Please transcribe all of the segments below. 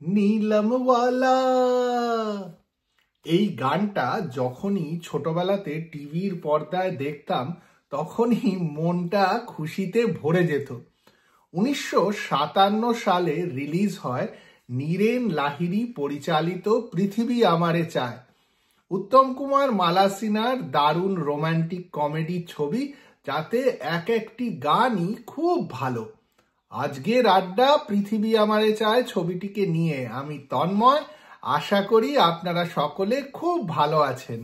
নীলমওয়ালা। এই গানটা যখনই ছোটবেলাতে টিভির পর্দায় দেখতাম তখনই মনটা খুশিতে ভরে যেত। 1957 সালে রিলিজ হয় নীরেন লাহিড়ী পরিচালিত পৃথিবী আমারে চায়। উত্তম কুমার মালা সিনহার দারুণ রোমান্টিক কমেডি ছবি, যাতে এক একটি গানই খুব ভালো। আজকের আড্ডা পৃথিবী আমারে চায় ছবিটিকে নিয়ে। আমি তন্ময়, আশা করি আপনারা সকলে খুব ভালো আছেন।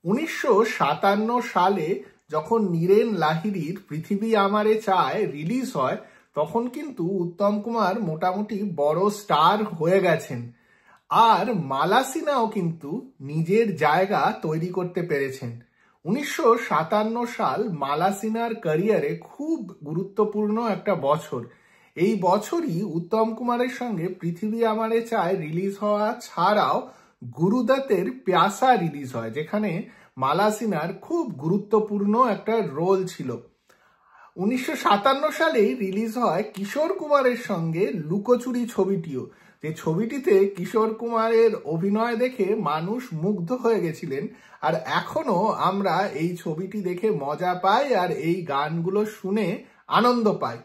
1957 সালে যখন নীরেন লাহিড়ীর পৃথিবী আমারে চায় রিলিজ হয়, তখন কিন্তু উত্তম কুমার মোটামুটি বড় স্টার হয়ে গেছেন, আর মালা সিনহাও কিন্তু নিজের জায়গা তৈরি করতে পেরেছেন। 1957 সাল মালা সিনহার ক্যারিয়ারে খুব গুরুত্বপূর্ণ একটা বছর। এই বছরই উত্তম কুমারের সঙ্গে পৃথিবী আমারে চায় রিলিজ হওয়া ছাড়াও গুরুদত্তের প্যাসা রিলিজ হয়, যেখানে মালা সিনহার খুব গুরুত্বপূর্ণ একটা রোল ছিল। 1957 সালেই রিলিজ হয় কিশোর কুমারের সঙ্গে লুকোচুরি ছবিটিও, যে ছবিটিতে কিশোর কুমারের অভিনয় দেখে মানুষ মুগ্ধ হয়ে গেছিলেন, আর এখনো আমরা এই ছবিটি দেখে মজা পাই আর এই গানগুলো শুনে আনন্দ পাই।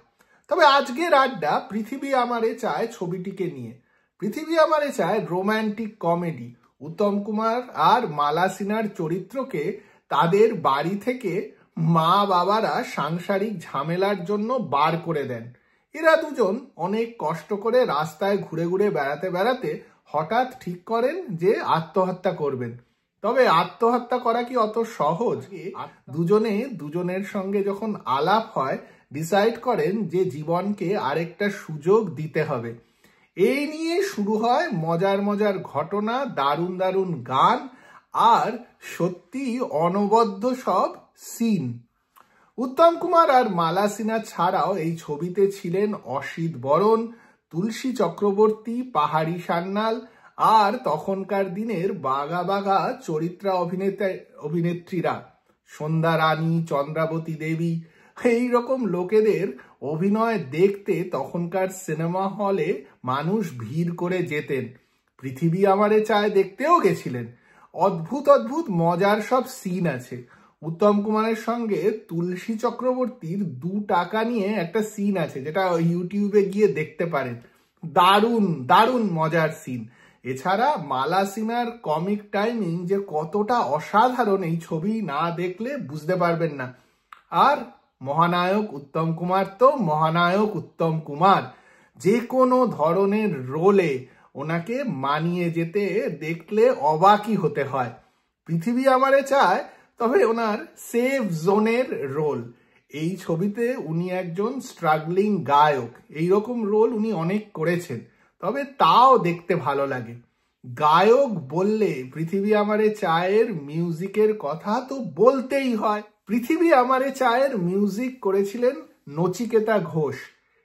তবে আজকের আড্ডা পৃথিবী আমারে চায় ছবিটিকে নিয়ে। পৃথিবী আমারে চায় রোম্যান্টিক কমেডি। উত্তম কুমার আর মালা সিনহার চরিত্রকে তাদের বাড়ি থেকে মা বাবারা সাংসারিক ঝামেলার জন্য বার করে দেন। এরা দুজন অনেক কষ্ট করে রাস্তায় ঘুরে ঘুরে বেড়াতে বেড়াতে হঠাৎ ঠিক করেন যে আত্মহত্যা করবেন। তবে আত্মহত্যা করা কি অত সহজ? দুজনে দুজনের সঙ্গে যখন আলাপ হয়, ডিসাইড করেন যে জীবনকে আরেকটা সুযোগ দিতে হবে। এই নিয়ে শুরু হয় মজার মজার ঘটনা, দারুণ দারুণ গান, আর সত্যি অনবদ্য সব সিন। উত্তম কুমার আর মালা সিনহা ছাড়াও এই ছবিতে ছিলেন অসিত বরণ, তুলসী চক্রবর্তী, পাহাড়ি সান্যাল, আর তখনকার দিনের বাঘা বাঘা চরিত্রা অভিনেত্রীরা সন্ধ্যা রানী, চন্দ্রাবতী দেবী। এই রকম লোকেদের অভিনয় দেখতে তখনকার সিনেমা হলে মানুষ ভিড় করে যেতেন। পৃথিবী আমারে চায় দেখতেও গেছিলেন। অদ্ভুত অদ্ভুত মজার সব সিন আছে। উত্তম কুমারের সঙ্গে তুলসী চক্রবর্তীর 2 টাকা নিয়ে একটা সিন আছে, যেটা ইউটিউবে গিয়ে দেখতে পারেন। দারুণ দারুণ মজার সিন। এছাড়া মালা সিনহার কমিক টাইমিং যে কতটা অসাধারণ, এই ছবি না দেখলে বুঝতে পারবেন না। আর মহানায়ক উত্তম কুমার তো মহানায়ক উত্তম কুমার, যে কোনো ধরনের রোলে ওনাকে মানিয়ে যেতে দেখলে অবাকই হতে হয়। পৃথিবী আমারে চায় তবে ওনার সেফ জোনের রোল। এই ছবিতে উনি একজন স্ট্রাগলিং গায়ক। এইরকম রোল উনি অনেক করেছেন, তবে তাও দেখতে ভালো লাগে। গায়ক বললে পৃথিবী আমারে চায়ের মিউজিকের কথা তো বলতেই হয়। পৃথিবী আমারে চায়ের মিউজিক করেছিলেন নচিকেতা ঘোষ।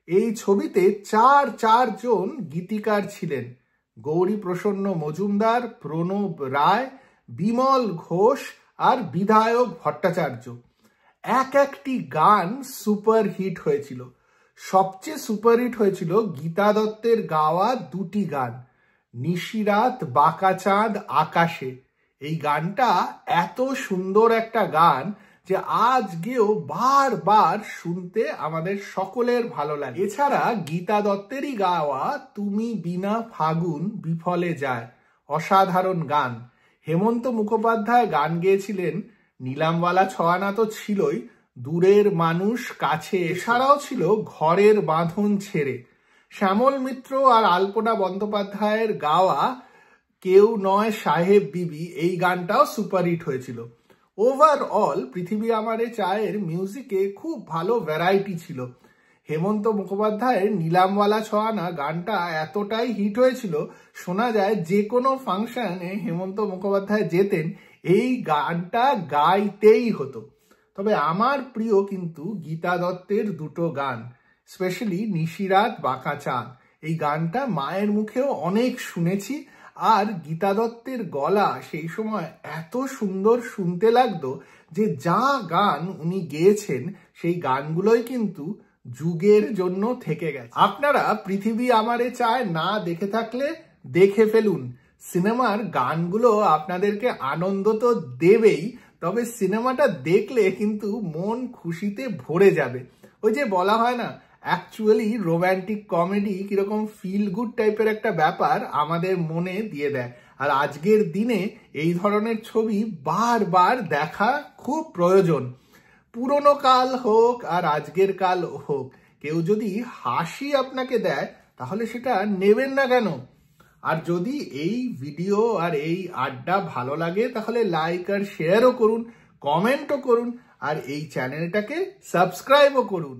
এই ছবিতে চারজন গীতিকার ছিলেন: গৌরী প্রসন্ন মজুমদার, প্রণব রায়, বিমল ঘোষ আর বিধায়ক ভট্টাচার্য। এক একটি গান সুপার হিট হয়েছিল। সবচেয়ে সুপারহিট হয়েছিল গীতা দত্তের গাওয়া 2টি গান, নিশিরাত, বাঁকা চাঁদ, আকাশে। এই গানটা এত সুন্দর একটা গান যে আজকেও বারবার শুনতে আমাদের সকলের ভালো লাগে। এছাড়া গীতা দত্তেরই গাওয়া তুমি বিনা ফাগুন বিফলে যায়, অসাধারণ গান। হেমন্ত মুখোপাধ্যায় গান গেয়েছিলেন। নীলামওয়ালা ছয়ানা তো ছিলই, দূরের মানুষ কাছে। এছাড়াও ছিল ঘরের বাঁধন ছেড়ে। শ্যামল মিত্র আর আলপনা বন্দ্যোপাধ্যায়ের গাওয়া কেউ নয় সাহেব বিবি, এই গানটাও সুপারহিট হয়েছিল। ওভারঅল পৃথিবী আমারে চায়ের মিউজিকে খুব ভালো ভ্যারাইটি ছিল। হেমন্ত মুখোপাধ্যায়ের নীলামওয়ালা ছয়ানা গানটা এতটাই হিট হয়েছিল, শোনা যায় যে কোনো ফাংশনে হেমন্ত মুখোপাধ্যায় যেতেন এই গানটা গাইতেই হতো। তবে আমার প্রিয় কিন্তু গীতা দত্তের 2টো গান, স্পেশালি নিশিরাত, বাঁকা চাঁদ। এই গানটা মায়ের মুখেও অনেক শুনেছি, আর গীতা দত্তের গলা সেই সময় এত সুন্দর শুনতে লাগতো যে যা গান উনি গেয়েছেন সেই গানগুলোই কিন্তু যুগের জন্য থেকে গেছে। আপনারা পৃথিবী আমারে চায় না দেখে থাকলে দেখে ফেলুন। সিনেমার গানগুলো আপনাদেরকে আনন্দ তো দেবেই, তবে সিনেমাটা দেখলে কিন্তু মন খুশিতে ভরে যাবে। ওই যে বলা হয় না, অ্যাকচুয়ালি রোম্যান্টিক কমেডি কিরকম ফিল গুড টাইপের একটা ব্যাপার আমাদের মনে দিয়ে দেয়। আর আজকের দিনে এই ধরনের ছবি বারবার দেখা খুব প্রয়োজন। পুরনো কাল হোক আর আজকের কাল হোক, কেউ যদি হাসি আপনাকে দেয় তাহলে সেটা নেবেন না কেন? আর যদি এই ভিডিও আর এই আড্ডা ভালো লাগে তাহলে লাইক আর শেয়ারও করুন, কমেন্টও করুন, আর এই চ্যানেলটাকে সাবস্ক্রাইবও করুন।